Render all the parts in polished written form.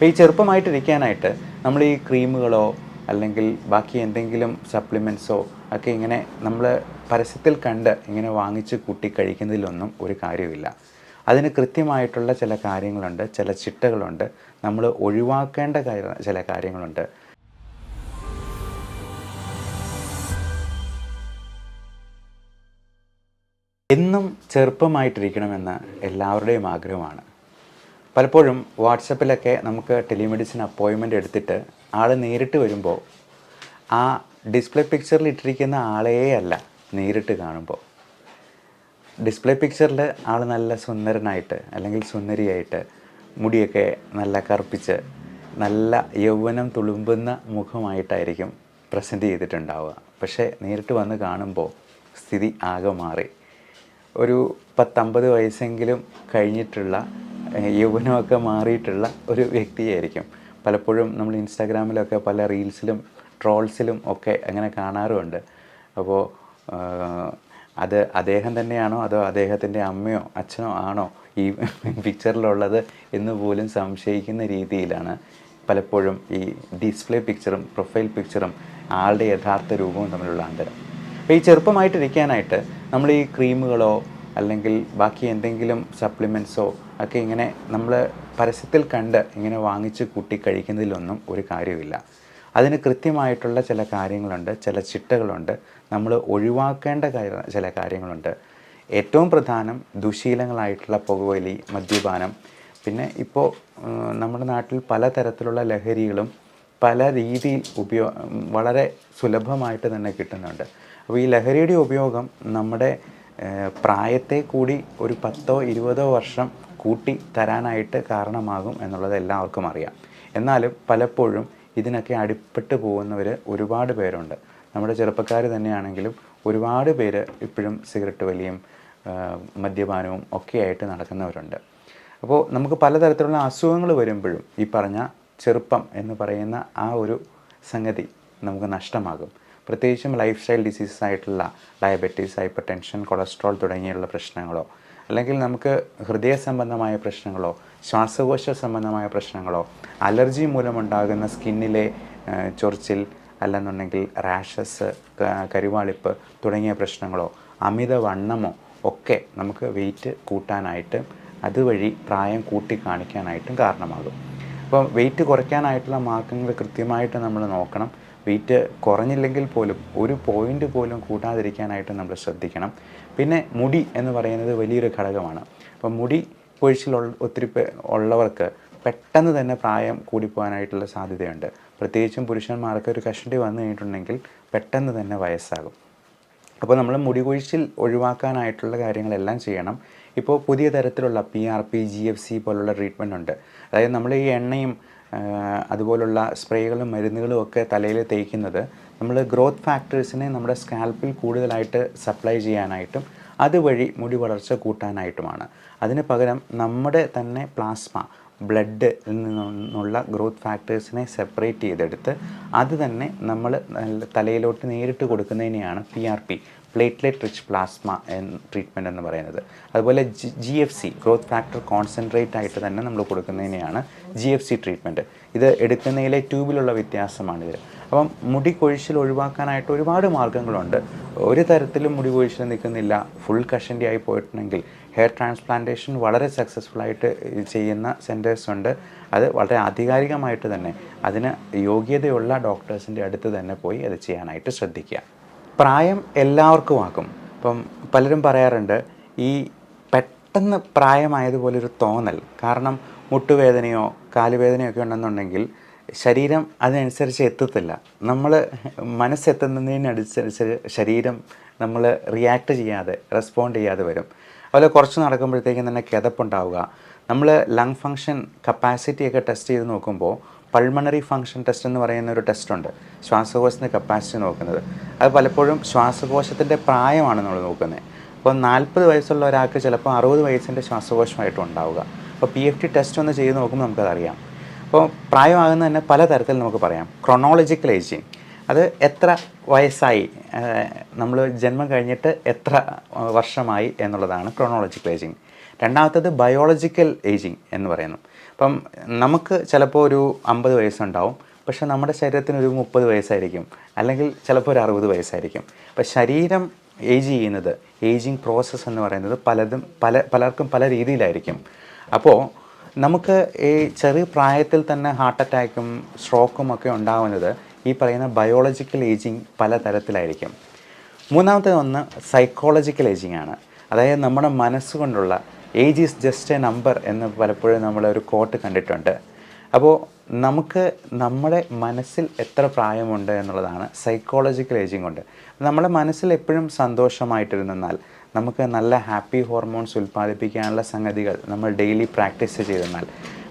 അപ്പോൾ ഈ ചെറുപ്പമായിട്ടിരിക്കാനായിട്ട് നമ്മൾ ഈ ക്രീമുകളോ അല്ലെങ്കിൽ ബാക്കി എന്തെങ്കിലും സപ്ലിമെൻറ്റ്സോ ഒക്കെ ഇങ്ങനെ നമ്മൾ പരസ്യത്തിൽ കണ്ട് ഇങ്ങനെ വാങ്ങിച്ച് കൂട്ടി കഴിക്കുന്നതിലൊന്നും ഒരു കാര്യമില്ല. അതിന് കൃത്യമായിട്ടുള്ള ചില കാര്യങ്ങളുണ്ട്, ചില ചിട്ടകളുണ്ട്, നമ്മൾ ഒഴിവാക്കേണ്ട ചില കാര്യങ്ങളുണ്ട്. എന്നും ചെറുപ്പമായിട്ടിരിക്കണമെന്ന് എല്ലാവരുടെയും ആഗ്രഹമാണ്. പലപ്പോഴും വാട്സപ്പിലൊക്കെ നമുക്ക് ടെലിമെഡിസിൻ അപ്പോയിൻമെൻ്റ് എടുത്തിട്ട് ആൾ നേരിട്ട് വരുമ്പോൾ ആ ഡിസ്പ്ലേ പിക്ചറിൽ ഇട്ടിരിക്കുന്ന ആളെയേ അല്ല നേരിട്ട് കാണുമ്പോൾ. ഡിസ്പ്ലേ പിക്ചറിൽ ആൾ നല്ല സുന്ദരനായിട്ട് അല്ലെങ്കിൽ സുന്ദരിയായിട്ട് മുടിയൊക്കെ നല്ല കറുപ്പിച്ച് നല്ല യൗവനം തുളുമ്പുന്ന മുഖമായിട്ടായിരിക്കും പ്രസൻറ്റ് ചെയ്തിട്ടുണ്ടാവുക. പക്ഷേ നേരിട്ട് വന്ന് കാണുമ്പോൾ സ്ഥിതി ആകെ മാറി. ഒരു 10-50 വയസ്സെങ്കിലും കഴിഞ്ഞിട്ടുള്ള യൗവനമൊക്കെ മാറിയിട്ടുള്ള ഒരു വ്യക്തിയായിരിക്കും. പലപ്പോഴും നമ്മൾ ഇൻസ്റ്റാഗ്രാമിലൊക്കെ പല റീൽസിലും ട്രോൾസിലും ഒക്കെ അങ്ങനെ കാണാറുമുണ്ട്. അപ്പോൾ അത് അദ്ദേഹം തന്നെയാണോ അതോ അദ്ദേഹത്തിൻ്റെ അമ്മയോ അച്ഛനോ ആണോ ഈ പിക്ചറിലുള്ളത് എന്ന് പോലും സംശയിക്കുന്ന രീതിയിലാണ് പലപ്പോഴും ഈ ഡിസ്പ്ലേ പിക്ചറും പ്രൊഫൈൽ പിക്ചറും ആളുടെ യഥാർത്ഥ രൂപവും തമ്മിലുള്ള അന്തരം. അപ്പോൾ ഈ ചെറുപ്പമായിട്ടിരിക്കാനായിട്ട് നമ്മൾ ഈ ക്രീമുകളോ അല്ലെങ്കിൽ ബാക്കി എന്തെങ്കിലും സപ്ലിമെൻറ്റ്സോ ഒക്കെ ഇങ്ങനെ നമ്മൾ പരസ്യത്തിൽ കണ്ട് ഇങ്ങനെ വാങ്ങിച്ച് കൂട്ടി കഴിക്കുന്നതിലൊന്നും ഒരു കാര്യമില്ല. അതിന് കൃത്യമായിട്ടുള്ള ചില കാര്യങ്ങളുണ്ട്, ചില ചിട്ടകളുണ്ട്, നമ്മൾ ഒഴിവാക്കേണ്ട ചില കാര്യങ്ങളുണ്ട്. ഏറ്റവും പ്രധാനം ദുശീലങ്ങളായിട്ടുള്ള പുകവലി, മദ്യപാനം, പിന്നെ ഇപ്പോൾ നമ്മുടെ നാട്ടിൽ പലതരത്തിലുള്ള ലഹരികളും പല രീതിയിൽ വളരെ സുലഭമായിട്ട് തന്നെ കിട്ടുന്നുണ്ട്. അപ്പോൾ ഈ ലഹരിയുടെ ഉപയോഗം നമ്മുടെ പ്രായത്തെ കൂടി ഒരു 10-20 വർഷം കൂട്ടി തരാനായിട്ട് കാരണമാകും എന്നുള്ളത് എല്ലാവർക്കും അറിയാം. എന്നാലും പലപ്പോഴും ഇതിനൊക്കെ അടിപ്പെട്ട് പോകുന്നവർ ഒരുപാട് പേരുണ്ട്. നമ്മുടെ ചെറുപ്പക്കാർ തന്നെയാണെങ്കിലും ഒരുപാട് പേര് ഇപ്പോഴും സിഗരറ്റ് വലിയും മദ്യപാനവും ഒക്കെയായിട്ട് നടക്കുന്നവരുണ്ട്. അപ്പോൾ നമുക്ക് പലതരത്തിലുള്ള അസുഖങ്ങൾ വരുമ്പോഴും ഈ പറഞ്ഞ ചെറുപ്പം എന്ന് പറയുന്ന ആ ഒരു സംഗതി നമുക്ക് നഷ്ടമാകും. പ്രത്യേകിച്ചും ലൈഫ് സ്റ്റൈൽ ഡിസീസസ് ആയിട്ടുള്ള ഡയബറ്റീസ്, ഹൈപ്പർ ടെൻഷൻ, കൊളസ്ട്രോൾ തുടങ്ങിയുള്ള പ്രശ്നങ്ങളോ അല്ലെങ്കിൽ നമുക്ക് ഹൃദയ സംബന്ധമായ പ്രശ്നങ്ങളോ ശ്വാസകോശ സംബന്ധമായ പ്രശ്നങ്ങളോ അലർജി മൂലമുണ്ടാകുന്ന സ്കിന്നിലെ ചൊറിച്ചിൽ അല്ലെന്നുണ്ടെങ്കിൽ റാഷസ്, കരുവാളിപ്പ് തുടങ്ങിയ പ്രശ്നങ്ങളോ അമിതവണ്ണമോ ഒക്കെ നമുക്ക് വെയിറ്റ് കൂട്ടാനായിട്ടും അതുവഴി പ്രായം കൂട്ടി കാണിക്കാനായിട്ടും കാരണമാകും. അപ്പോൾ വെയിറ്റ് കുറയ്ക്കാനായിട്ടുള്ള മാർഗ്ഗങ്ങൾ കൃത്യമായിട്ട് നമ്മൾ നോക്കണം. വെയിറ്റ് കുറഞ്ഞില്ലെങ്കിൽ പോലും ഒരു പോയിൻ്റ് പോലും കൂട്ടാതിരിക്കാനായിട്ട് നമ്മൾ ശ്രദ്ധിക്കണം. പിന്നെ മുടി എന്ന് പറയുന്നത് വലിയൊരു ഘടകമാണ്. അപ്പം മുടി കൊഴിച്ചിൽ ഒത്തിരി ഉള്ളവർക്ക് പെട്ടെന്ന് തന്നെ പ്രായം കൂടിപ്പോകാനായിട്ടുള്ള സാധ്യതയുണ്ട്. പ്രത്യേകിച്ചും പുരുഷന്മാർക്ക് ഒരു കഷണ്ടി വന്നു കഴിഞ്ഞിട്ടുണ്ടെങ്കിൽ പെട്ടെന്ന് തന്നെ വയസ്സാകും. അപ്പോൾ നമ്മൾ മുടി കൊഴിച്ചിൽ ഒഴിവാക്കാനായിട്ടുള്ള കാര്യങ്ങളെല്ലാം ചെയ്യണം. ഇപ്പോൾ പുതിയ തരത്തിലുള്ള PRP, GFC പോലുള്ള ട്രീറ്റ്മെൻ്റ് ഉണ്ട്. അതായത് നമ്മൾ ഈ എണ്ണയും അതുപോലുള്ള സ്പ്രേകളും മരുന്നുകളും ഒക്കെ തലയിൽ തേക്കുന്നത് നമ്മൾ ഗ്രോത്ത് ഫാക്ടേഴ്സിനെ നമ്മുടെ സ്കാൽപ്പിൽ കൂടുതലായിട്ട് സപ്ലൈ ചെയ്യാനായിട്ടും അതുവഴി മുടി വളർച്ച കൂട്ടാനായിട്ടുമാണ്. അതിന് പകരം നമ്മുടെ തന്നെ പ്ലാസ്മ ബ്ലഡിൽ നിന്നുള്ള ഗ്രോത്ത് ഫാക്ടേഴ്സിനെ സെപ്പറേറ്റ് ചെയ്തെടുത്ത് അത് തന്നെ നമ്മൾ തലയിലോട്ട് നേരിട്ട് കൊടുക്കുന്നതിനെയാണ് PRP, platelet rich plasma treatment എന്ന് പറയുന്നത്. അതുപോലെ GFC, ഗ്രോത്ത് ഫാക്ടർ കോൺസെൻട്രേറ്റ് ആയിട്ട് തന്നെ നമ്മൾ കൊടുക്കുന്നതിനെയാണ് GFC ട്രീറ്റ്മെൻറ്റ്. ഇത് എടുക്കുന്നതിലെ ട്യൂബിലുള്ള വ്യത്യാസമാണിത്. അപ്പം മുടി കൊഴിച്ചിൽ ഒഴിവാക്കാനായിട്ട് ഒരുപാട് മാർഗ്ഗങ്ങളുണ്ട്. ഒരു തരത്തിലും മുടി കൊഴിച്ചിൽ നിൽക്കുന്നില്ല, ഫുൾ കഷണ്ടി ആയി പോയിട്ടുണ്ടെങ്കിൽ ഹെയർ ട്രാൻസ്പ്ലാന്റേഷൻ വളരെ സക്സസ്ഫുള്ളായിട്ട് ചെയ്യുന്ന സെൻറ്റേഴ്സ് ഉണ്ട്. അത് വളരെ ആധികാരികമായിട്ട് തന്നെ അതിന് യോഗ്യതയുള്ള ഡോക്ടേഴ്സിൻ്റെ അടുത്ത് തന്നെ പോയി അത് ചെയ്യാനായിട്ട് ശ്രദ്ധിക്കുക. പ്രായം എല്ലാവർക്കും ആക്കും. ഇപ്പം പലരും പറയാറുണ്ട് ഈ പെട്ടെന്ന് പ്രായമായതുപോലൊരു തോന്നൽ. കാരണം മുട്ടുവേദനയോ കാലുവേദനയോ ഒക്കെ ഉണ്ടെന്നുണ്ടെങ്കിൽ ശരീരം അതിനനുസരിച്ച് എത്തത്തില്ല. നമ്മൾ മനസ്സെത്തുന്നതിനനുസരിച്ച് ശരീരം നമ്മൾ റിയാക്ട് ചെയ്യാതെ റെസ്പോണ്ട് ചെയ്യാതെ വരും. അതുപോലെ കുറച്ച് നടക്കുമ്പോഴത്തേക്കും തന്നെ കിതപ്പുണ്ടാവുക. നമ്മൾ ലങ് ഫങ്ഷൻ കപ്പാസിറ്റിയൊക്കെ ടെസ്റ്റ് ചെയ്ത് നോക്കുമ്പോൾ പൾമണറി ഫങ്ഷൻ ടെസ്റ്റ് എന്ന് പറയുന്ന ഒരു ടെസ്റ്റുണ്ട്, ശ്വാസകോശത്തിൻ്റെ കപ്പാസിറ്റി നോക്കുന്നത്. അത് പലപ്പോഴും ശ്വാസകോശത്തിൻ്റെ പ്രായമാണ് നമ്മൾ നോക്കുന്നത്. അപ്പോൾ 40 വയസ്സുള്ള ഒരാൾക്ക് ചിലപ്പോൾ 60 വയസ്സിൻ്റെ ശ്വാസകോശമായിട്ടും ഉണ്ടാവുക. അപ്പോൾ PFT ടെസ്റ്റ് ഒന്ന് ചെയ്ത് നോക്കുമ്പോൾ നമുക്കതറിയാം. അപ്പോൾ പ്രായമാകുന്ന തന്നെ പലതരത്തിൽ നമുക്ക് പറയാം. ക്രൊണോളജിക്കൽ ഏജിങ്, അത് എത്ര വയസ്സായി, നമ്മൾ ജന്മം കഴിഞ്ഞിട്ട് എത്ര വർഷമായി എന്നുള്ളതാണ് ക്രൊണോളജിക്കൽ ഏജിങ്. രണ്ടാമത്തത് ബയോളജിക്കൽ ഏജിങ് എന്ന് പറയുന്നു. അപ്പം നമുക്ക് ചിലപ്പോൾ ഒരു 50 വയസ്സുണ്ടാവും, പക്ഷേ നമ്മുടെ ശരീരത്തിന് ഒരു 30 വയസ്സായിരിക്കും, അല്ലെങ്കിൽ ചിലപ്പോൾ ഒരു 60 വയസ്സായിരിക്കും. അപ്പം ശരീരം ഏജ് ചെയ്യുന്നത്, ഏജിങ് പ്രോസസ്സ് എന്ന് പറയുന്നത് പലർക്കും പല രീതിയിലായിരിക്കും. അപ്പോൾ നമുക്ക് ഈ ചെറിയ പ്രായത്തിൽ തന്നെ ഹാർട്ട് അറ്റാക്കും സ്ട്രോക്കും ഒക്കെ ഉണ്ടാകുന്നത് ഈ പറയുന്ന ബയോളജിക്കൽ ഏജിങ് പല തരത്തിലായിരിക്കും. മൂന്നാമത്തെ ഒന്ന് സൈക്കോളജിക്കൽ ഏജിങ് ആണ്. അതായത് നമ്മുടെ മനസ്സുകൊണ്ടുള്ള age is just a number എന്ന് പലപ്പോഴും നമ്മളൊരു കോട്ട് കണ്ടിട്ടുണ്ട്. അപ്പോൾ നമുക്ക് നമ്മുടെ മനസ്സിൽ എത്ര പ്രായമുണ്ട് എന്നുള്ളതാണ് സൈക്കോളജിക്കൽ ഏജിങ് കൊണ്ട്. നമ്മുടെ മനസ്സിൽ എപ്പോഴും സന്തോഷമായിട്ടിരുന്നാൽ, നമുക്ക് നല്ല ഹാപ്പി ഹോർമോൺസ് ഉൽപ്പാദിപ്പിക്കാനുള്ള സംഗതികൾ നമ്മൾ ഡെയിലി പ്രാക്ടീസ് ചെയ്തെന്നാൽ,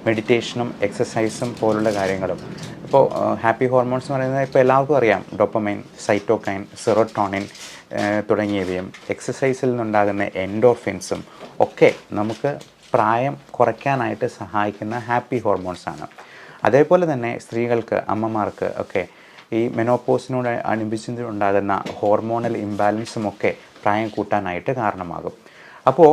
മെഡിറ്റേഷനും എക്സസൈസും പോലുള്ള കാര്യങ്ങളും. ഇപ്പോൾ ഹാപ്പി ഹോർമോൺസ് എന്ന് പറയുന്നത് ഇപ്പോൾ എല്ലാവർക്കും അറിയാം, ഡോപ്പമൈൻ, സൈറ്റോകൈൻ, സെറോട്ടോണിൻ തുടങ്ങിയവയും എക്സസൈസിൽ നിന്നുണ്ടാകുന്ന എൻഡോർഫിൻസും ഒക്കെ നമുക്ക് പ്രായം കുറയ്ക്കാനായിട്ട് സഹായിക്കുന്ന ഹാപ്പി ഹോർമോൺസാണ്. അതേപോലെ തന്നെ സ്ത്രീകൾക്ക്, അമ്മമാർക്ക് ഒക്കെ ഈ മെനോപോസിനോട് അനുബന്ധിച്ചുണ്ടാകുന്ന ഹോർമോണൽ ഇംബാലൻസും ഒക്കെ പ്രായം കൂട്ടാനായിട്ട് കാരണമാകും. അപ്പോൾ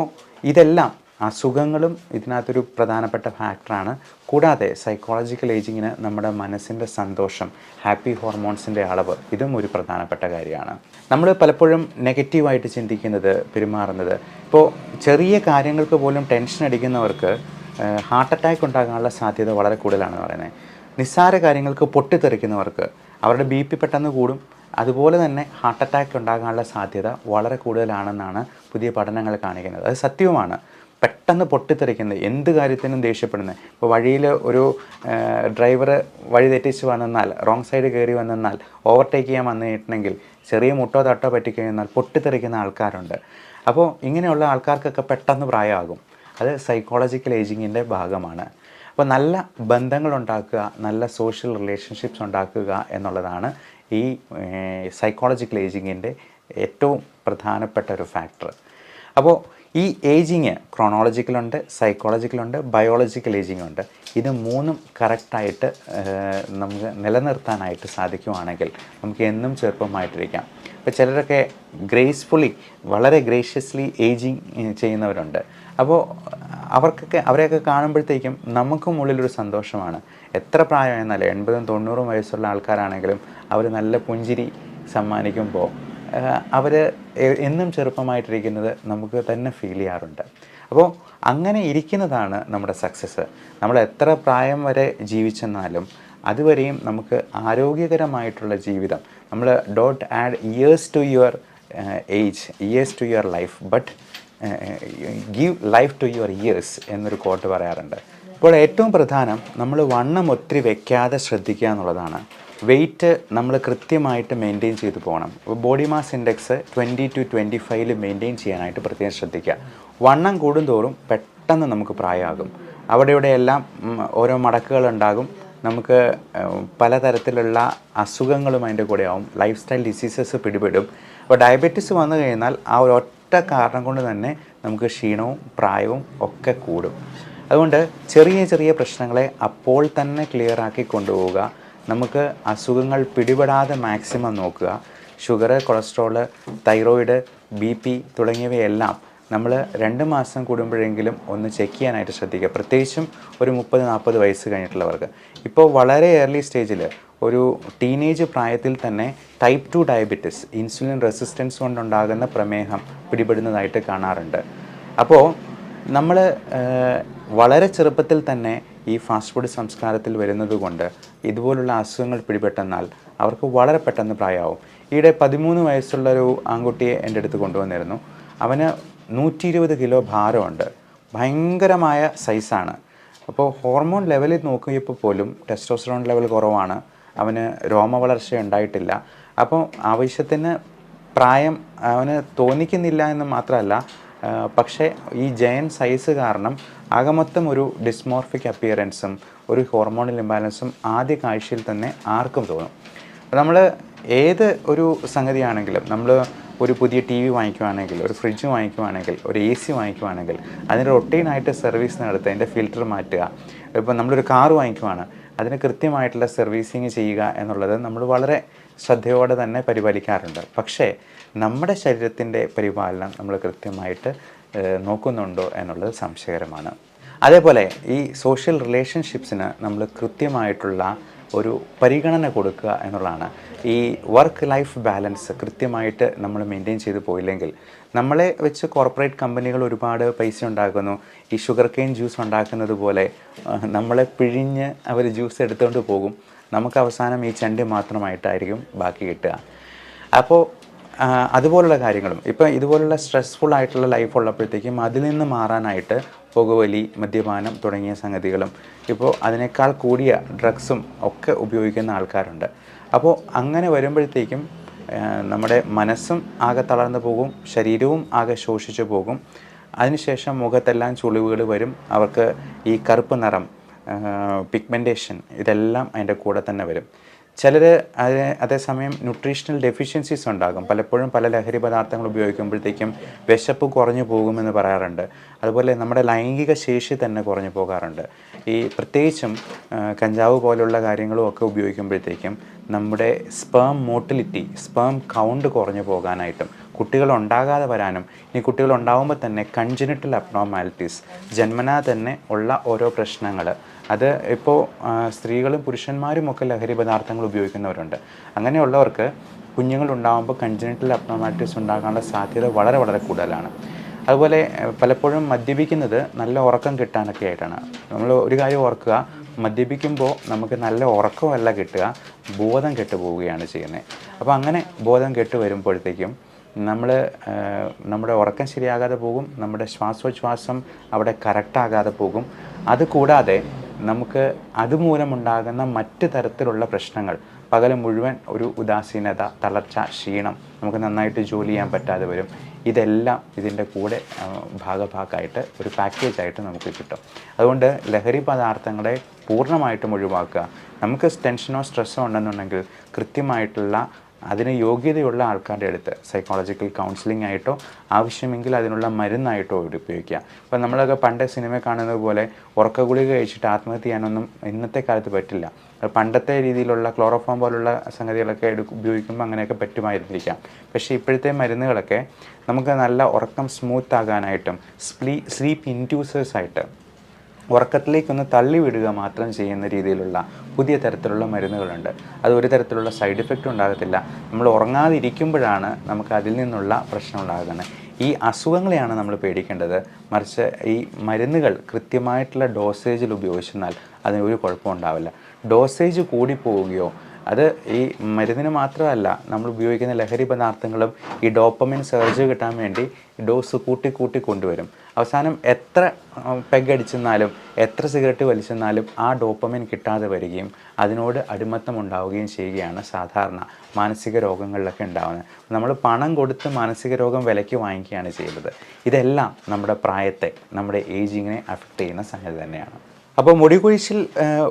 ഇതെല്ലാം അസുഖങ്ങളും ഇതിനകത്തൊരു പ്രധാനപ്പെട്ട ഫാക്ടറാണ്. കൂടാതെ സൈക്കോളജിക്കൽ ഏജിങ്ങിന് നമ്മുടെ മനസ്സിൻ്റെ സന്തോഷം, ഹാപ്പി ഹോർമോൺസിൻ്റെ അളവ്, ഇതും ഒരു പ്രധാനപ്പെട്ട കാര്യമാണ്. നമ്മൾ പലപ്പോഴും നെഗറ്റീവായിട്ട് ചിന്തിക്കുന്നത്, പെരുമാറുന്നത്, ഇപ്പോൾ ചെറിയ കാര്യങ്ങൾക്ക് പോലും ടെൻഷൻ അടിക്കുന്നവർക്ക് ഹാർട്ട് അറ്റാക്ക് ഉണ്ടാകാനുള്ള സാധ്യത വളരെ കൂടുതലാണെന്ന് പറയുന്നത്. നിസ്സാര കാര്യങ്ങൾക്ക് പൊട്ടിത്തെറിക്കുന്നവർക്ക് അവരുടെ BP പെട്ടെന്ന് കൂടും. അതുപോലെ തന്നെ ഹാർട്ട് അറ്റാക്ക് ഉണ്ടാകാനുള്ള സാധ്യത വളരെ കൂടുതലാണെന്നാണ് പുതിയ പഠനങ്ങൾ കാണിക്കുന്നത്. അത് സത്യവുമാണ്. പെട്ടെന്ന് പൊട്ടിത്തെറിക്കുന്നത്, എന്ത് കാര്യത്തിനും ദേഷ്യപ്പെടുന്നത്. ഇപ്പോൾ വഴിയിൽ ഒരു ഡ്രൈവർ വഴി തെറ്റിച്ച് വന്നാൽ, റോങ് സൈഡ് കയറി വന്നാൽ, ഓവർടേക്ക് ചെയ്യാൻ വന്നിട്ടുണ്ടെങ്കിൽ ചെറിയ മുട്ടോ തട്ടോ പറ്റിക്കഴിഞ്ഞാൽ പൊട്ടിത്തെറിക്കുന്ന ആൾക്കാരുണ്ട്. അപ്പോൾ ഇങ്ങനെയുള്ള ആൾക്കാർക്കൊക്കെ പെട്ടെന്ന് പ്രായമാകും. അത് സൈക്കോളജിക്കൽ ഏജിങ്ങിൻ്റെ ഭാഗമാണ്. അപ്പോൾ നല്ല ബന്ധങ്ങൾ ഉണ്ടാക്കുക, നല്ല സോഷ്യൽ റിലേഷൻഷിപ്സ് ഉണ്ടാക്കുക എന്നുള്ളതാണ് ഈ സൈക്കോളജിക്കൽ ഏജിങ്ങിൻ്റെ ഏറ്റവും പ്രധാനപ്പെട്ട ഒരു ഫാക്ടർ. അപ്പോൾ ഈ ഏജിങ് ക്രോണോളജിക്കലുണ്ട്, സൈക്കോളജിക്കലുണ്ട്, ബയോളജിക്കൽ ഏജിങ് ഉണ്ട്. ഇത് മൂന്നും കറക്റ്റായിട്ട് നമുക്ക് നിലനിർത്താനായിട്ട് സാധിക്കുവാണെങ്കിൽ നമുക്ക് എന്നും ചെറുപ്പമായിട്ടിരിക്കാം. ഇപ്പോൾ ചിലരൊക്കെ ഗ്രേസ്ഫുള്ളി, വളരെ ഗ്രേഷ്യസ്ലി ഏജിങ് ചെയ്യുന്നവരുണ്ട്. അപ്പോൾ അവരെയൊക്കെ കാണുമ്പോഴത്തേക്കും നമുക്കും ഉള്ളിലൊരു സന്തോഷമാണ്. എത്ര പ്രായമായെന്നാൽ 80-90 വയസ്സുള്ള ആൾക്കാരാണെങ്കിലും അവർ നല്ല പുഞ്ചിരി സമ്മാനിക്കുമ്പോൾ അവർ എന്നും ചെറുപ്പമായിട്ടിരിക്കുന്നത് നമുക്ക് തന്നെ ഫീൽ ചെയ്യാറുണ്ട്. അപ്പോൾ അങ്ങനെ ഇരിക്കുന്നതാണ് നമ്മുടെ സക്സസ്. നമ്മൾ എത്ര പ്രായം വരെ ജീവിച്ചെന്നാലും അതുവരെയും നമുക്ക് ആരോഗ്യകരമായിട്ടുള്ള ജീവിതം, നമ്മൾ don't add years to your age, years to your life, but give life to your years എന്നൊരു കോട്ട് പറയാറുണ്ട്. ഇപ്പോൾ ഏറ്റവും പ്രധാനം നമ്മൾ വണ്ണം ഒത്തിരി വെക്കാതെ ശ്രദ്ധിക്കുക എന്നുള്ളതാണ്. വെയിറ്റ് നമ്മൾ കൃത്യമായിട്ട് മെയിൻറ്റെയിൻ ചെയ്തു പോകണം. Body mass index 20 to 25 maintain ചെയ്യാനായിട്ട് പ്രത്യേകം ശ്രദ്ധിക്കുക. വണ്ണം കൂടുന്തോറും പെട്ടെന്ന് നമുക്ക് പ്രായമാകും. അവിടെ ഇവിടെയെല്ലാം ഓരോ മടക്കുകളുണ്ടാകും. നമുക്ക് പലതരത്തിലുള്ള അസുഖങ്ങളും അതിൻ്റെ കൂടെ ആവും. ലൈഫ് സ്റ്റൈൽ ഡിസീസസ് പിടിപെടും. അപ്പോൾ ഡയബറ്റീസ് വന്നു കഴിഞ്ഞാൽ ആ ഒരു ഒറ്റ കാരണം കൊണ്ട് തന്നെ നമുക്ക് ക്ഷീണവും പ്രായവും ഒക്കെ കൂടും. അതുകൊണ്ട് ചെറിയ ചെറിയ പ്രശ്നങ്ങളെ അപ്പോൾ തന്നെ ക്ലിയറാക്കി കൊണ്ടുപോവുക. നമുക്ക് അസുഖങ്ങൾ പിടിപെടാതെ മാക്സിമം നോക്കുക. ഷുഗർ, കൊളസ്ട്രോള്, തൈറോയിഡ്, BP തുടങ്ങിയവയെല്ലാം നമ്മൾ 2 മാസം കൂടുമ്പോഴെങ്കിലും ഒന്ന് ചെക്ക് ചെയ്യാനായിട്ട് ശ്രദ്ധിക്കുക. പ്രത്യേകിച്ചും ഒരു 30-40 വയസ്സ് കഴിഞ്ഞിട്ടുള്ളവർക്ക്. ഇപ്പോൾ വളരെ ഏർലി സ്റ്റേജിൽ, ഒരു ടീനേജ് പ്രായത്തിൽ തന്നെ ടൈപ്പ് 2 ഡയബറ്റിസ്, ഇൻസുലിൻ റെസിസ്റ്റൻസ് കൊണ്ടുണ്ടാകുന്ന പ്രമേഹം പിടിപെടുന്നതായിട്ട് കാണാറുണ്ട്. അപ്പോൾ നമ്മൾ വളരെ ചെറുപ്പത്തിൽ തന്നെ ഈ ഫാസ്റ്റ് ഫുഡ് സംസ്കാരത്തിൽ വരുന്നത് കൊണ്ട് ഇതുപോലുള്ള അസുഖങ്ങൾ പിടിപെട്ടെന്നാൽ അവർക്ക് വളരെ പെട്ടെന്ന് പ്രായമാവും. ഈയിടെ 13 വയസ്സുള്ളൊരു ആൺകുട്ടിയെ എൻ്റെ അടുത്ത് കൊണ്ടുവന്നിരുന്നു. അവന് 120 കിലോ ഭാരമുണ്ട്. ഭയങ്കരമായ സൈസാണ്. അപ്പോൾ ഹോർമോൺ ലെവലിൽ നോക്കിയപ്പോൾ പോലും ടെസ്റ്റോസ്റ്ററോൺ ലെവൽ കുറവാണ്. അവന് രോമവളർച്ച ഉണ്ടായിട്ടില്ല. അപ്പോൾ ആവശ്യത്തിന് പ്രായം അവന് തോന്നിക്കുന്നില്ല എന്ന് മാത്രമല്ല, പക്ഷേ ഈ ജയൻറ്റ് സൈസ് കാരണം ആകമൊത്തം ഒരു ഡിസ്മോർഫിക് അപ്പിയറൻസും ഒരു ഹോർമോണൽ ഇംബാലൻസും ആദ്യ കാഴ്ചയിൽ തന്നെ ആർക്കും തോന്നും. നമ്മൾ ഏത് ഒരു സംഗതിയാണെങ്കിലും, നമ്മൾ ഒരു പുതിയ TV വാങ്ങിക്കുവാണെങ്കിൽ, ഒരു ഫ്രിഡ്ജ് വാങ്ങിക്കുവാണെങ്കിൽ, ഒരു AC വാങ്ങിക്കുവാണെങ്കിൽ അതിന് റൊട്ടീനായിട്ട് സർവീസ് നടത്തുക, അതിൻ്റെ ഫിൽറ്റർ മാറ്റുക. ഇപ്പോൾ നമ്മളൊരു കാർ വാങ്ങിക്കുവാണ്, അതിന് കൃത്യമായിട്ടുള്ള സർവീസിങ് ചെയ്യുക എന്നുള്ളത് നമ്മൾ വളരെ ശ്രദ്ധയോടെ തന്നെ പരിപാലിക്കാറുണ്ട്. പക്ഷേ നമ്മുടെ ശരീരത്തിൻ്റെ പരിപാലനം നമ്മൾ കൃത്യമായിട്ട് നോക്കുന്നുണ്ടോ എന്നുള്ളത് സംശയകരമാണ്. അതേപോലെ ഈ സോഷ്യൽ റിലേഷൻഷിപ്സിന് നമ്മൾ കൃത്യമായിട്ടുള്ള ഒരു പരിഗണന കൊടുക്കുക എന്നുള്ളതാണ്. ഈ വർക്ക് ലൈഫ് ബാലൻസ് കൃത്യമായിട്ട് നമ്മൾ മെയിൻറ്റെയിൻ ചെയ്ത് പോയില്ലെങ്കിൽ നമ്മളെ വെച്ച് കോർപ്പറേറ്റ് കമ്പനികൾ ഒരുപാട് പൈസ ഉണ്ടാക്കുന്നു. ഈ ഷുഗർ കെയിൻ ജ്യൂസ് ഉണ്ടാക്കുന്നത് പോലെ നമ്മളെ പിഴിഞ്ഞ് അവർ ജ്യൂസ് എടുത്തുകൊണ്ട് പോകും. നമുക്ക് അവസാനം ഈ ചണ്ടി മാത്രമായിട്ടായിരിക്കും ബാക്കി കിട്ടുക. അപ്പോൾ അതുപോലുള്ള കാര്യങ്ങളും ഇപ്പോൾ ഇതുപോലുള്ള സ്ട്രെസ്ഫുൾ ആയിട്ടുള്ള ലൈഫ് ഉള്ളപ്പോഴത്തേക്കും അതിൽ നിന്ന് മാറാനായിട്ട് പുകവലി, മദ്യപാനം തുടങ്ങിയ സംഗതികളും ഇപ്പോൾ അതിനേക്കാൾ കൂടിയ ഡ്രഗ്സും ഒക്കെ ഉപയോഗിക്കുന്ന ആൾക്കാരുണ്ട്. അപ്പോൾ അങ്ങനെ വരുമ്പോഴത്തേക്കും നമ്മുടെ മനസ്സും ആകെ തളർന്നു പോകും, ശരീരവും ആകെ ശോഷിച്ചു പോകും. അതിനുശേഷം മുഖത്തെല്ലാം ചുളിവുകൾ വരും. അവർക്ക് ഈ കറുപ്പ് നിറം, പിഗ്മെൻറ്റേഷൻ ഇതെല്ലാം അതിൻ്റെ കൂടെ തന്നെ വരും. ചിലർ അതേസമയം ന്യൂട്രീഷണൽ ഡെഫിഷ്യൻസീസ് ഉണ്ടാകും. പലപ്പോഴും പല ലഹരി പദാർത്ഥങ്ങൾ ഉപയോഗിക്കുമ്പോഴത്തേക്കും വിശപ്പ് കുറഞ്ഞു പോകുമെന്ന് പറയാറുണ്ട്. അതുപോലെ നമ്മുടെ ലൈംഗിക ശേഷി തന്നെ കുറഞ്ഞു പോകാറുണ്ട്. ഈ പ്രത്യേകിച്ചും കഞ്ചാവ് പോലുള്ള കാര്യങ്ങളും ഒക്കെ ഉപയോഗിക്കുമ്പോഴത്തേക്കും നമ്മുടെ സ്പേം മോട്ടിലിറ്റി, സ്പേം കൗണ്ട് കുറഞ്ഞു പോകാനായിട്ടും കുട്ടികൾ ഉണ്ടാകാതെ വരാനും, ഈ കുട്ടികൾ ഉണ്ടാകുമ്പോൾ തന്നെ കൺജനിറ്റൽ അബ്നോർമാലിറ്റീസ്, ജന്മനാ തന്നെ ഉള്ള ഓരോ പ്രശ്നങ്ങൾ, അത് ഇപ്പോൾ സ്ത്രീകളും പുരുഷന്മാരുമൊക്കെ ലഹരി പദാർത്ഥങ്ങൾ ഉപയോഗിക്കുന്നവരുണ്ട്. അങ്ങനെയുള്ളവർക്ക് കുഞ്ഞുങ്ങളുണ്ടാകുമ്പോൾ കൺജനിറ്റൽ അബ്നോർമാലിറ്റീസ് ഉണ്ടാകാനുള്ള സാധ്യത വളരെ വളരെ കൂടുതലാണ്. അതുപോലെ പലപ്പോഴും മദ്യപിക്കുന്നത് നല്ല ഉറക്കം കിട്ടാനൊക്കെ ആയിട്ടാണ്. നമ്മൾ ഒരു കാര്യം ഓർക്കുക, മദ്യപിക്കുമ്പോൾ നമുക്ക് നല്ല ഉറക്കമല്ല കിട്ടുക, ബോധം കെട്ടു പോവുകയാണ് ചെയ്യുന്നത്. അപ്പോൾ അങ്ങനെ ബോധം കെട്ട് വരുമ്പോഴത്തേക്കും നമ്മുടെ ഉറക്കം ശരിയാകാതെ പോകും, നമ്മുടെ ശ്വാസോച്ഛ്വാസം അവിടെ കറക്റ്റാകാതെ പോകും. അതുകൂടാതെ നമുക്ക് അതുമൂലമുണ്ടാകുന്ന മറ്റ് തരത്തിലുള്ള പ്രശ്നങ്ങൾ, പകൽ മുഴുവൻ ഒരു ഉദാസീനത, തളർച്ച, ക്ഷീണം, നമുക്ക് നന്നായിട്ട് ജോലി ചെയ്യാൻ പറ്റാതെ വരും. ഇതെല്ലാം ഇതിൻ്റെ കൂടെ ഭാഗമായിട്ട് ഒരു പാക്കേജായിട്ട് നമുക്ക് കിട്ടും. അതുകൊണ്ട് ലഹരി പദാർത്ഥങ്ങളെ പൂർണ്ണമായിട്ടും ഒഴിവാക്കുക. നമുക്ക് ടെൻഷനോ സ്ട്രെസ്സോ ഉണ്ടെന്നുണ്ടെങ്കിൽ കൃത്യമായിട്ടുള്ള അതിന് യോഗ്യതയുള്ള ആൾക്കാരുടെ അടുത്ത് സൈക്കോളജിക്കൽ കൗൺസിലിംഗ് ആയിട്ടോ ആവശ്യമെങ്കിൽ അതിനുള്ള മരുന്നായിട്ടോ ഉപയോഗിക്കുക. ഇപ്പം നമ്മളൊക്കെ പണ്ട് സിനിമ കാണുന്നത് പോലെ ഉറക്ക ഗുളിക കഴിച്ചിട്ട് ആത്മഹത്യ ചെയ്യാനൊന്നും ഇന്നത്തെ കാലത്ത് പറ്റില്ല. പണ്ടത്തെ രീതിയിലുള്ള ക്ലോറോഫോം പോലുള്ള സംഗതികളൊക്കെ ഉപയോഗിക്കുമ്പോൾ അങ്ങനെയൊക്കെ പറ്റുമായിരുന്നിരിക്കാം. പക്ഷേ ഇപ്പോഴത്തെ മരുന്നുകളൊക്കെ നമുക്ക് നല്ല ഉറക്കം സ്മൂത്ത് ആകാനായിട്ടും സ്ലീപ്പ് ഇൻഡ്യൂസേഴ്സായിട്ട് ഉറക്കത്തിലേക്കൊന്ന് തള്ളിവിടുക മാത്രം ചെയ്യുന്ന രീതിയിലുള്ള പുതിയ തരത്തിലുള്ള മരുന്നുകളുണ്ട്. അത് ഒരു തരത്തിലുള്ള സൈഡ് എഫക്റ്റും ഉണ്ടാകത്തില്ല. നമ്മൾ ഉറങ്ങാതിരിക്കുമ്പോഴാണ് നമുക്ക് അതിൽ നിന്നുള്ള പ്രശ്നം ഉണ്ടാകുന്നത്. ഈ അസുഖങ്ങളെയാണ് നമ്മൾ പേടിക്കേണ്ടത്. മറിച്ച് ഈ മരുന്നുകൾ കൃത്യമായിട്ടുള്ള ഡോസേജിൽ ഉപയോഗിച്ചെന്നാൽ അതിന് ഒരു കുഴപ്പം ഉണ്ടാവില്ല. ഡോസേജ് കൂടിപ്പോവുകയോ, അത് ഈ മരുന്നിന് മാത്രമല്ല, നമ്മൾ ഉപയോഗിക്കുന്ന ലഹരി പദാർത്ഥങ്ങളും ഈ ഡോപ്പമിൻ സർജ് കിട്ടാൻ വേണ്ടി ഡോസ് കൂട്ടി കൊണ്ടുവരും. അവസാനം എത്ര പെഗ് അടിച്ചെന്നാലും എത്ര സിഗരറ്റ് വലിച്ചെന്നാലും ആ ഡോപ്പമിൻ കിട്ടാതെ വരികയും അതിനോട് അടിമത്തം ഉണ്ടാവുകയും ചെയ്യുകയാണ് സാധാരണ മാനസിക രോഗങ്ങളിലൊക്കെ ഉണ്ടാകുന്നത്. നമ്മൾ പണം കൊടുത്ത് മാനസിക രോഗം വിലയ്ക്ക് വാങ്ങിക്കുകയാണ് ചെയ്യുന്നത്. ഇതെല്ലാം നമ്മുടെ പ്രായത്തെ, നമ്മുടെ ഏജിങ്ങിനെ അഫക്റ്റ് ചെയ്യുന്ന സംഗതി തന്നെയാണ്. അപ്പോൾ മുടി കൊഴിച്ചിൽ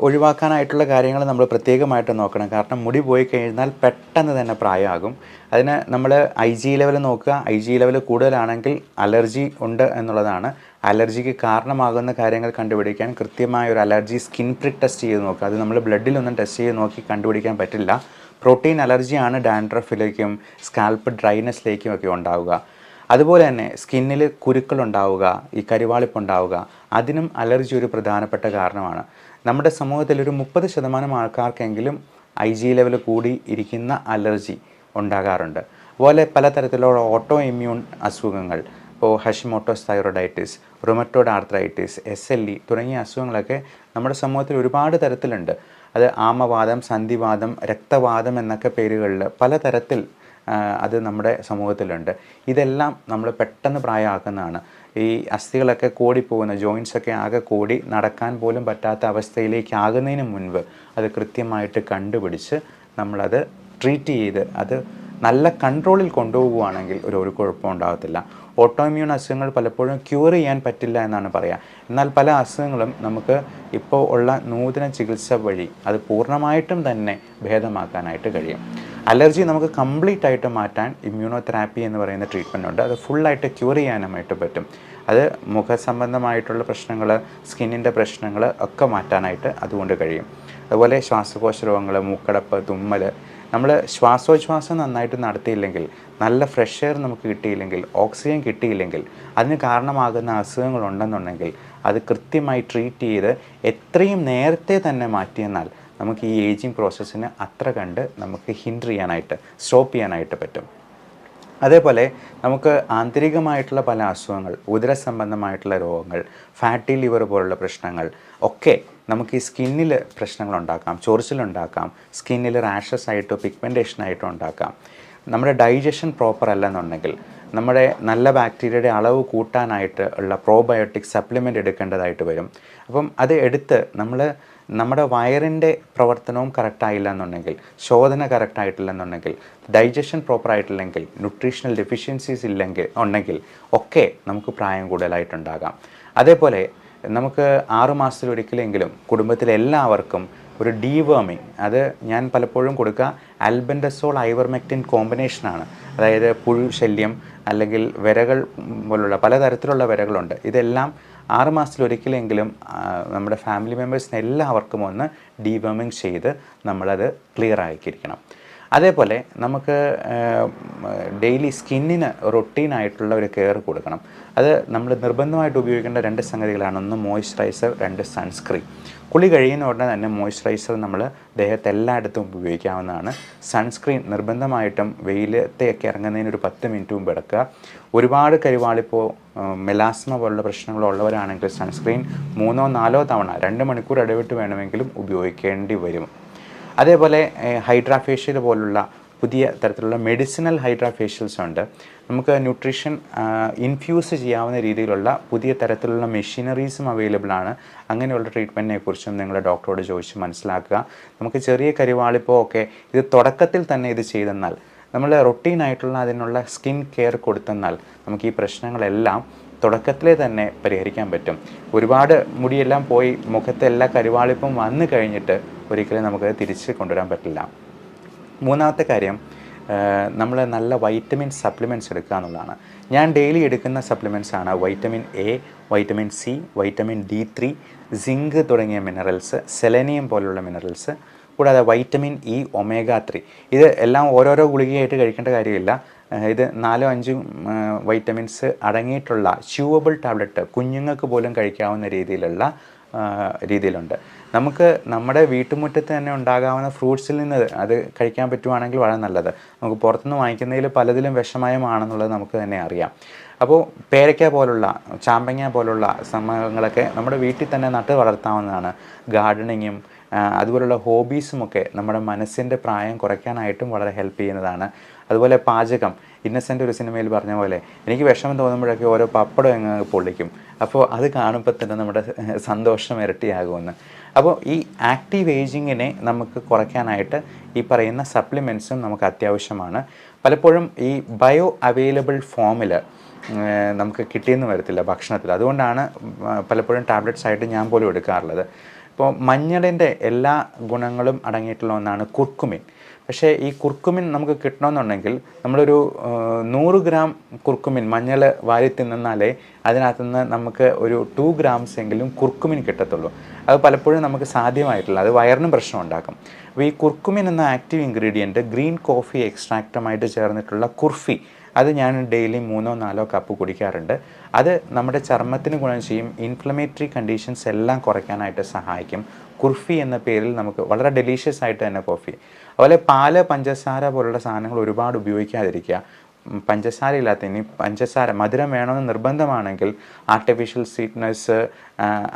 ഒഴിവാക്കാനായിട്ടുള്ള കാര്യങ്ങൾ നമ്മൾ പ്രത്യേകമായിട്ട് നോക്കണം. കാരണം മുടി പോയി കഴിഞ്ഞാൽ പെട്ടെന്ന് തന്നെ പ്രായമാകും. അതിന് നമ്മൾ IG ലെവൽ നോക്കുക. IG ലെവൽ കൂടുതലാണെങ്കിൽ അലർജി ഉണ്ട് എന്നുള്ളതാണ്. അലർജിക്ക് കാരണമാകുന്ന കാര്യങ്ങൾ കണ്ടുപിടിക്കാൻ കൃത്യമായ ഒരു അലർജി സ്കിൻ പ്രിക്ക് ടെസ്റ്റ് ചെയ്ത് നോക്കുക. അത് നമ്മൾ ബ്ലഡിലൊന്നും ടെസ്റ്റ് ചെയ്ത് നോക്കി കണ്ടുപിടിക്കാൻ പറ്റില്ല. പ്രോട്ടീൻ അലർജിയാണ് ഡാൻഡ്രഫിലേക്കും സ്കാൽപ്പ് ഡ്രൈനെസ്സിലേക്കും ഒക്കെ ഉണ്ടാവുക. അതുപോലെ തന്നെ സ്കിന്നിൽ കുരുക്കളുണ്ടാവുക, ഈ കരിവാളിപ്പുണ്ടാവുക, അതിനും അലർജി ഒരു പ്രധാനപ്പെട്ട കാരണമാണ്. നമ്മുടെ സമൂഹത്തിൽ ഒരു 30% ആൾക്കാർക്കെങ്കിലും IG ലെവൽ കൂടി ഇരിക്കുന്ന അലർജി ഉണ്ടാകാറുണ്ട്. അതുപോലെ പലതരത്തിലുള്ള ഓട്ടോ ഇമ്മ്യൂൺ അസുഖങ്ങൾ, ഇപ്പോൾ Hashimoto's thyroiditis, rheumatoid arthritis, SLE തുടങ്ങിയ അസുഖങ്ങളൊക്കെ നമ്മുടെ സമൂഹത്തിൽ ഒരുപാട് തരത്തിലുണ്ട്. അത് ആമവാദം, സന്ധിവാദം, രക്തവാദം എന്നൊക്കെ പേരുകളിൽ പലതരത്തിൽ അത് നമ്മുടെ സമൂഹത്തിലുണ്ട്. ഇതെല്ലാം നമ്മൾ പെട്ടെന്ന് പ്രായമാക്കുന്നതാണ്. ഈ അസ്ഥികളൊക്കെ കോടിപ്പോകുന്ന, ജോയിൻസൊക്കെ ആകെ കോടി നടക്കാൻ പോലും പറ്റാത്ത അവസ്ഥയിലേക്ക് ആകുന്നതിന് മുൻപ് അത് കൃത്യമായിട്ട് കണ്ടുപിടിച്ച് നമ്മളത് ട്രീറ്റ് ചെയ്ത് അത് നല്ല കൺട്രോളിൽ കൊണ്ടുപോകുകയാണെങ്കിൽ ഒരു കുഴപ്പം ഉണ്ടാകത്തില്ല. ഓട്ടോഇമ്മ്യൂൺ അസുഖങ്ങൾ പലപ്പോഴും ക്യൂർ ചെയ്യാൻ പറ്റില്ല എന്നാണ് പറയുക. എന്നാൽ പല അസുഖങ്ങളും നമുക്ക് ഇപ്പോൾ ഉള്ള നൂതന ചികിത്സ വഴി അത് പൂർണ്ണമായിട്ടും തന്നെ ഭേദമാക്കാനായിട്ട് കഴിയും. അലർജി നമുക്ക് കംപ്ലീറ്റ് ആയിട്ട് മാറ്റാൻ ഇമ്മ്യൂണോതെറാപ്പി എന്ന് പറയുന്ന ട്രീറ്റ്മെൻ്റ് ഉണ്ട്. അത് ഫുള്ളായിട്ട് ക്യൂർ ചെയ്യാനുമായിട്ട് പറ്റും. അത് മുഖസംബന്ധമായിട്ടുള്ള പ്രശ്നങ്ങൾ, സ്കിന്നിൻ്റെ പ്രശ്നങ്ങൾ ഒക്കെ മാറ്റാനായിട്ട് അതുകൊണ്ട് കഴിയും. അതുപോലെ ശ്വാസകോശ രോഗങ്ങൾ, മൂക്കടപ്പ്, തുമ്മൽ, നമ്മൾ ശ്വാസോച്ഛ്വാസം നന്നായിട്ട് നടത്തിയില്ലെങ്കിൽ, നല്ല ഫ്രഷ് എയർ നമുക്ക് കിട്ടിയില്ലെങ്കിൽ, ഓക്സിജൻ കിട്ടിയില്ലെങ്കിൽ, അതിന് കാരണമാകുന്ന അസുഖങ്ങളുണ്ടെന്നുണ്ടെങ്കിൽ അത് കൃത്യമായി ട്രീറ്റ് ചെയ്ത് എത്രയും നേരത്തെ തന്നെ മാറ്റിയെന്നാൽ നമുക്ക് ഈ ഏജിങ് പ്രോസസ്സിന് അത്ര കണ്ട് നമുക്ക് ഹിൻഡർ ചെയ്യാനായിട്ട്, സ്റ്റോപ്പ് ചെയ്യാനായിട്ട് പറ്റും. അതേപോലെ നമുക്ക് ആന്തരികമായിട്ടുള്ള പല അസുഖങ്ങൾ, ഉദര സംബന്ധമായിട്ടുള്ള രോഗങ്ങൾ, ഫാറ്റി ലിവർ പോലുള്ള പ്രശ്നങ്ങൾ ഒക്കെ നമുക്ക് ഈ സ്കിന്നിൽ പ്രശ്നങ്ങളുണ്ടാക്കാം, ചൊറിച്ചിലുണ്ടാക്കാം, സ്കിന്നിൽ റാഷസ് ആയിട്ടോ പിഗ്മെൻറ്റേഷൻ ആയിട്ടോ ഉണ്ടാക്കാം. നമ്മുടെ ഡൈജഷൻ പ്രോപ്പർ അല്ലെന്നുണ്ടെങ്കിൽ നമ്മുടെ നല്ല ബാക്ടീരിയയുടെ അളവ് കൂട്ടാനായിട്ട് ഉള്ള പ്രോബയോട്ടിക് സപ്ലിമെൻ്റ് എടുക്കേണ്ടതായിട്ട് വരും. അപ്പം അത് എടുത്ത് നമ്മുടെ വയറിൻ്റെ പ്രവർത്തനവും കറക്റ്റായില്ല എന്നുണ്ടെങ്കിൽ, ശോധന കറക്റ്റായിട്ടില്ലെന്നുണ്ടെങ്കിൽ, ഡൈജഷൻ പ്രോപ്പറായിട്ടില്ലെങ്കിൽ, ന്യൂട്രീഷണൽ ഡെഫിഷ്യൻസീസ് ഉണ്ടെങ്കിൽ ഒക്കെ നമുക്ക് പ്രായം കൂടുതലായിട്ടുണ്ടാകാം. അതേപോലെ നമുക്ക് 6 മാസത്തിലൊരിക്കലെങ്കിലും കുടുംബത്തിലെല്ലാവർക്കും ഒരു ഡീവേമിങ്, അത് ഞാൻ പലപ്പോഴും കൊടുക്കുക ആൽബൻഡസോൾ ഐവർമെക്റ്റിൻ കോമ്പിനേഷനാണ്. അതായത് പുഴു ശല്യം അല്ലെങ്കിൽ വിരകൾ പോലുള്ള പലതരത്തിലുള്ള വിരകളുണ്ട്. ഇതെല്ലാം 6 മാസത്തിലൊരിക്കലെങ്കിലും നമ്മുടെ ഫാമിലി മെമ്പേഴ്സിന് എല്ലാവർക്കും ഒന്ന് ഡീവേമിങ് ചെയ്ത് നമ്മളത് ക്ലിയർ ആക്കിയിരിക്കണം. അതേപോലെ നമുക്ക് ഡെയിലി സ്കിന്നിന് റൊട്ടീനായിട്ടുള്ള ഒരു കെയർ കൊടുക്കണം. അത് നമ്മൾ നിർബന്ധമായിട്ട് ഉപയോഗിക്കേണ്ട 2 സംഗതികളാണ്. ഒന്ന് മോയ്സ്ചറൈസർ, 2 സൺസ്ക്രീൻ. കുളി കഴിയുന്ന ഉടനെ തന്നെ മോയ്സ്ചറൈസർ നമ്മൾ ദേഹത്ത് എല്ലായിടത്തും ഉപയോഗിക്കാവുന്നതാണ്. സൺസ്ക്രീൻ നിർബന്ധമായിട്ടും വെയിലത്തെയൊക്കെ ഇറങ്ങുന്നതിന് ഒരു 10 മിനിറ്റ് മുമ്പ് എടുക്കുക. ഒരുപാട് കരിവാളിപ്പോ, മെലാസ്മ പോലുള്ള പ്രശ്നങ്ങളുള്ളവരാണെങ്കിൽ സൺസ്ക്രീൻ 3-4 തവണ 2 മണിക്കൂർ ഇടവിട്ട് വേണമെങ്കിലും ഉപയോഗിക്കേണ്ടി വരും. അതേപോലെ ഹൈഡ്രാഫേഷ്യൽ പോലുള്ള പുതിയ തരത്തിലുള്ള മെഡിസിനൽ ഹൈഡ്രാഫേഷ്യൽസ് ഉണ്ട്. നമുക്ക് ന്യൂട്രീഷൻ ഇൻഫ്യൂസ് ചെയ്യാവുന്ന രീതിയിലുള്ള പുതിയ തരത്തിലുള്ള മെഷീനറീസും അവൈലബിൾ ആണ്. അങ്ങനെയുള്ള ട്രീറ്റ്മെൻറ്റിനെ കുറിച്ചും നിങ്ങളുടെ ഡോക്ടറോട് ചോദിച്ച് മനസ്സിലാക്കുക. നമുക്ക് ചെറിയ കരിവാളിപ്പോ ഒക്കെ ഇത് തുടക്കത്തിൽ തന്നെ ഇത് ചെയ്തെന്നാൽ, നമ്മൾ റൊട്ടീനായിട്ടുള്ള അതിനുള്ള സ്കിൻ കെയർ കൊടുത്തെന്നാൽ നമുക്ക് ഈ പ്രശ്നങ്ങളെല്ലാം തുടക്കത്തിലെ തന്നെ പരിഹരിക്കാൻ പറ്റും. ഒരുപാട് മുടിയെല്ലാം പോയി മുഖത്തെ എല്ലാ കരിവാളിപ്പും വന്നു കഴിഞ്ഞിട്ട് ഒരിക്കലും നമുക്ക് തിരിച്ച് കൊണ്ടുവരാൻ പറ്റില്ല. മൂന്നാമത്തെ കാര്യം, നമ്മൾ നല്ല വൈറ്റമിൻ സപ്ലിമെൻറ്റ്സ് എടുക്കുക എന്നുള്ളതാണ്. ഞാൻ ഡെയിലി എടുക്കുന്ന സപ്ലിമെൻറ്റ്സാണ് vitamin A, vitamin C, vitamin D3, zinc തുടങ്ങിയ മിനറൽസ്, സെലനിയം പോലുള്ള മിനറൽസ്, കൂടാതെ വൈറ്റമിൻ ഇ, ഒമേഗ 3. ഇത് എല്ലാം ഓരോരോ ഗുളികയായിട്ട് കഴിക്കേണ്ട കാര്യമില്ല. ഇത് 4-5 വൈറ്റമിൻസ് അടങ്ങിയിട്ടുള്ള ച്യൂവബിൾ ടാബ്ലറ്റ് കുഞ്ഞുങ്ങൾക്ക് പോലും കഴിക്കാവുന്ന രീതിയിലുണ്ട്. നമുക്ക് നമ്മുടെ വീട്ടുമുറ്റത്ത് തന്നെ ഉണ്ടാകാവുന്ന ഫ്രൂട്ട്സിൽ നിന്ന് അത് കഴിക്കാൻ പറ്റുവാണെങ്കിൽ വളരെ നല്ലത്. നമുക്ക് പുറത്തുനിന്ന് വാങ്ങിക്കുന്നതിൽ പലതിലും വിഷമയമാണെന്നുള്ളത് നമുക്ക് തന്നെ അറിയാം. അപ്പോൾ പേരയ്ക്ക പോലുള്ള, ചാമ്പങ്ങ പോലുള്ള സംഭവങ്ങളൊക്കെ നമ്മുടെ വീട്ടിൽ തന്നെ നട്ട് വളർത്താവുന്നതാണ്. ഗാർഡനിങ്ങും അതുപോലുള്ള ഹോബീസുമൊക്കെ നമ്മുടെ മനസ്സിൻ്റെ പ്രായം കുറയ്ക്കാനായിട്ടും വളരെ ഹെൽപ്പ് ചെയ്യുന്നതാണ്. അതുപോലെ പാചകം, ഇന്നസെൻ്റ് ഒരു സിനിമയിൽ പറഞ്ഞ പോലെ എനിക്ക് വിഷമം തോന്നുമ്പോഴൊക്കെ ഓരോ പപ്പടം അങ്ങ് പൊള്ളിക്കും. അപ്പോൾ അത് കാണുമ്പോൾ തന്നെ നമ്മുടെ സന്തോഷം ഇരട്ടിയാകുമെന്ന്. അപ്പോൾ ഈ ആക്റ്റീവ് ഏജിങ്ങിനെ നമുക്ക് കുറയ്ക്കാനായിട്ട് ഈ പറയുന്ന സപ്ലിമെൻറ്റ്സും നമുക്ക് അത്യാവശ്യമാണ്. പലപ്പോഴും ഈ ബയോ അവൈലബിൾ ഫോമിൽ നമുക്ക് കിട്ടിയെന്ന് വരത്തില്ല ഭക്ഷണത്തിൽ. അതുകൊണ്ടാണ് പലപ്പോഴും ടാബ്ലറ്റ്സ് ആയിട്ട് ഞാൻ പോലും എടുക്കാറുള്ളത്. ഇപ്പോൾ മഞ്ഞളിൻ്റെ എല്ലാ ഗുണങ്ങളും അടങ്ങിയിട്ടുള്ള ഒന്നാണ് കുർക്കുമിൻ. പക്ഷേ ഈ കുർക്കുമിൻ നമുക്ക് കിട്ടണമെന്നുണ്ടെങ്കിൽ നമ്മളൊരു 100 ഗ്രാം കുർക്കുമിൻ മഞ്ഞൾ വാരി തിന്നാലേ അതിനകത്തുനിന്ന് നമുക്ക് ഒരു 2 ഗ്രാംസ് എങ്കിലും കുർക്കുമിൻ കിട്ടത്തുള്ളൂ. അത് പലപ്പോഴും നമുക്ക് സാധ്യമായിട്ടില്ല. അത് വയറിനും പ്രശ്നം ഉണ്ടാക്കും. അപ്പോൾ ഈ കുർക്കുമിൻ എന്ന ആക്റ്റീവ് ഇൻഗ്രീഡിയൻറ്റ് ഗ്രീൻ കോഫി എക്സ്ട്രാക്റ്റുമായിട്ട് ചേർന്നിട്ടുള്ള കുർഫി, അത് ഞാൻ ഡെയിലി 3-4 കപ്പ് കുടിക്കാറുണ്ട്. അത് നമ്മുടെ ചർമ്മത്തിന് ഗുണം ചെയ്യും. ഇൻഫ്ലമേറ്ററി കണ്ടീഷൻസ് എല്ലാം കുറയ്ക്കാനായിട്ട് സഹായിക്കും. കുർഫി എന്ന പേരിൽ നമുക്ക് വളരെ ഡെലീഷ്യസ് ആയിട്ട് തന്നെ കോഫി. അതുപോലെ പാല്, പഞ്ചസാര പോലുള്ള സാധനങ്ങൾ ഒരുപാട് ഉപയോഗിക്കാതിരിക്കുക. പഞ്ചസാര ഇല്ലാത്ത, ഇനി പഞ്ചസാര മധുരം വേണമെന്ന് നിർബന്ധമാണെങ്കിൽ ആർട്ടിഫിഷ്യൽ സ്വീറ്റ്നസ്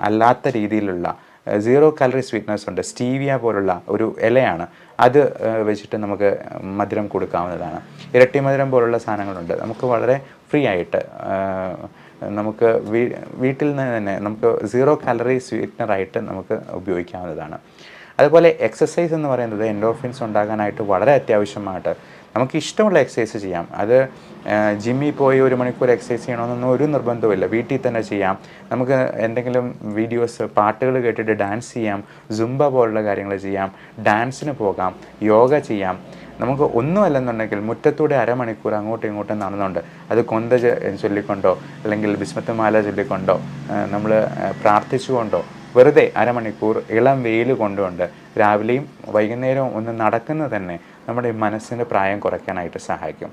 അല്ലാത്ത രീതിയിലുള്ള 0 കാലറി സ്വീറ്റ്നസ് ഉണ്ട്. സ്റ്റീവിയ പോലുള്ള ഒരു ഇലയാണ്, അത് വെച്ചിട്ട് നമുക്ക് മധുരം കൊടുക്കാവുന്നതാണ്. ഇരട്ടി മധുരം പോലുള്ള സാധനങ്ങളുണ്ട്. നമുക്ക് വളരെ ഫ്രീ ആയിട്ട് നമുക്ക് വീട്ടിൽ നിന്ന് തന്നെ നമുക്ക് 0 കാലറി സ്വീറ്റ്നറായിട്ട് നമുക്ക് ഉപയോഗിക്കാവുന്നതാണ്. അതുപോലെ എക്സസൈസ് എന്ന് പറയുന്നത് എൻഡോർഫിൻസ് ഉണ്ടാകാനായിട്ട് വളരെ അത്യാവശ്യമായിട്ട് നമുക്ക് ഇഷ്ടമുള്ള എക്സസൈസ് ചെയ്യാം. അത് ജിമ്മിൽ പോയി 1 മണിക്കൂർ എക്സസൈസ് ചെയ്യണമെന്നൊന്നും ഒരു നിർബന്ധമില്ല. വീട്ടിൽ തന്നെ ചെയ്യാം. നമുക്ക് എന്തെങ്കിലും വീഡിയോസ്, പാട്ടുകൾ കേട്ടിട്ട് ഡാൻസ് ചെയ്യാം. സുംബ പോലുള്ള കാര്യങ്ങൾ ചെയ്യാം. ഡാൻസിന് പോകാം. യോഗ ചെയ്യാം. നമുക്ക് ഒന്നുമല്ലെന്നുണ്ടെങ്കിൽ മുറ്റത്തൂടെ അരമണിക്കൂർ അങ്ങോട്ടും ഇങ്ങോട്ടും നടന്നുകൊണ്ട്, അത് കൊന്ത ചൊല്ലിക്കൊണ്ടോ അല്ലെങ്കിൽ ബിസ്മത്തുമാല ചൊല്ലിക്കൊണ്ടോ നമ്മൾ പ്രാർത്ഥിച്ചുകൊണ്ടോ വെറുതെ അരമണിക്കൂർ ഇളം വെയിൽ കൊണ്ടുകൊണ്ട് രാവിലെയും വൈകുന്നേരവും ഒന്ന് നടക്കുന്നത് തന്നെ നമ്മുടെ മനസ്സിൻ്റെ പ്രായം കുറയ്ക്കാനായിട്ട് സഹായിക്കും.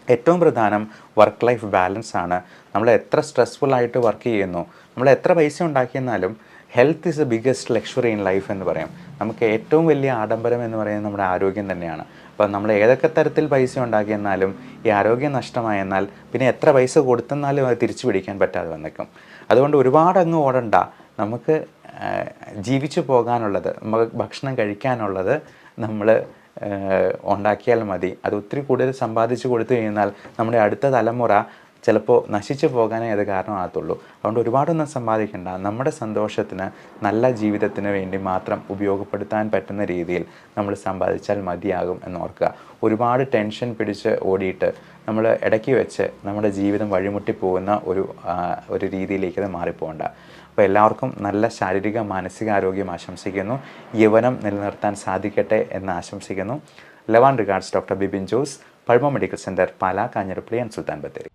ഏറ്റവും പ്രധാനം വർക്ക് ലൈഫ് ബാലൻസ് ആണ്. നമ്മൾ എത്ര സ്ട്രെസ്ഫുള്ളായിട്ട് വർക്ക് ചെയ്യുന്നു, നമ്മൾ എത്ര പൈസ ഉണ്ടാക്കിയെന്നാലും health is a biggest luxury in life എന്ന് പറയാം. നമുക്ക് ഏറ്റവും വലിയ ആഡംബരം എന്ന് പറയുന്നത് നമ്മുടെ ആരോഗ്യം തന്നെയാണ്. അപ്പോൾ നമ്മൾ ഏതൊക്കെ തരത്തിൽ പൈസ ഉണ്ടാക്കിയെന്നാലും ഈ ആരോഗ്യം നഷ്ടമായെന്നാൽ പിന്നെ എത്ര പൈസ കൊടുത്തെന്നാലും അത് തിരിച്ചു പിടിക്കാൻ പറ്റാതെ വന്നേക്കും. അതുകൊണ്ട് ഒരുപാട് അങ്ങ് ഓടണ്ട. നമുക്ക് ജീവിച്ചു പോകാനുള്ളത്, ഭക്ഷണം കഴിക്കാനുള്ളത് നമ്മൾ ഉണ്ടാക്കിയാൽ മതി. അത് ഒത്തിരി കൂടുതൽ സമ്പാദിച്ചു കൊടുത്തു കഴിഞ്ഞാൽ നമ്മുടെ അടുത്ത തലമുറ ചിലപ്പോൾ നശിച്ചു പോകാനേ അത് കാരണമാകത്തുള്ളൂ. അതുകൊണ്ട് ഒരുപാടൊന്നും സമ്പാദിക്കേണ്ട. നമ്മുടെ സന്തോഷത്തിന്, നല്ല ജീവിതത്തിന് വേണ്ടി മാത്രം ഉപയോഗപ്പെടുത്താൻ പറ്റുന്ന രീതിയിൽ നമ്മൾ സമ്പാദിച്ചാൽ മതിയാകും എന്നോർക്കുക. ഒരുപാട് ടെൻഷൻ പിടിച്ച് ഓടിയിട്ട് നമ്മൾ ഇടയ്ക്ക് വെച്ച് നമ്മുടെ ജീവിതം വഴിമുട്ടി പോകുന്ന ഒരു രീതിയിലേക്ക് അത് മാറിപ്പോകണ്ട. അപ്പോൾ എല്ലാവർക്കും നല്ല ശാരീരിക മാനസികാരോഗ്യം ആശംസിക്കുന്നു. യൗവനം നിലനിർത്താൻ സാധിക്കട്ടെ എന്ന് ആശംസിക്കുന്നു. Love and regards doctor Bibin Jose, pulmo medical centre, Pala, Kanjirappally and Sultan Bathery.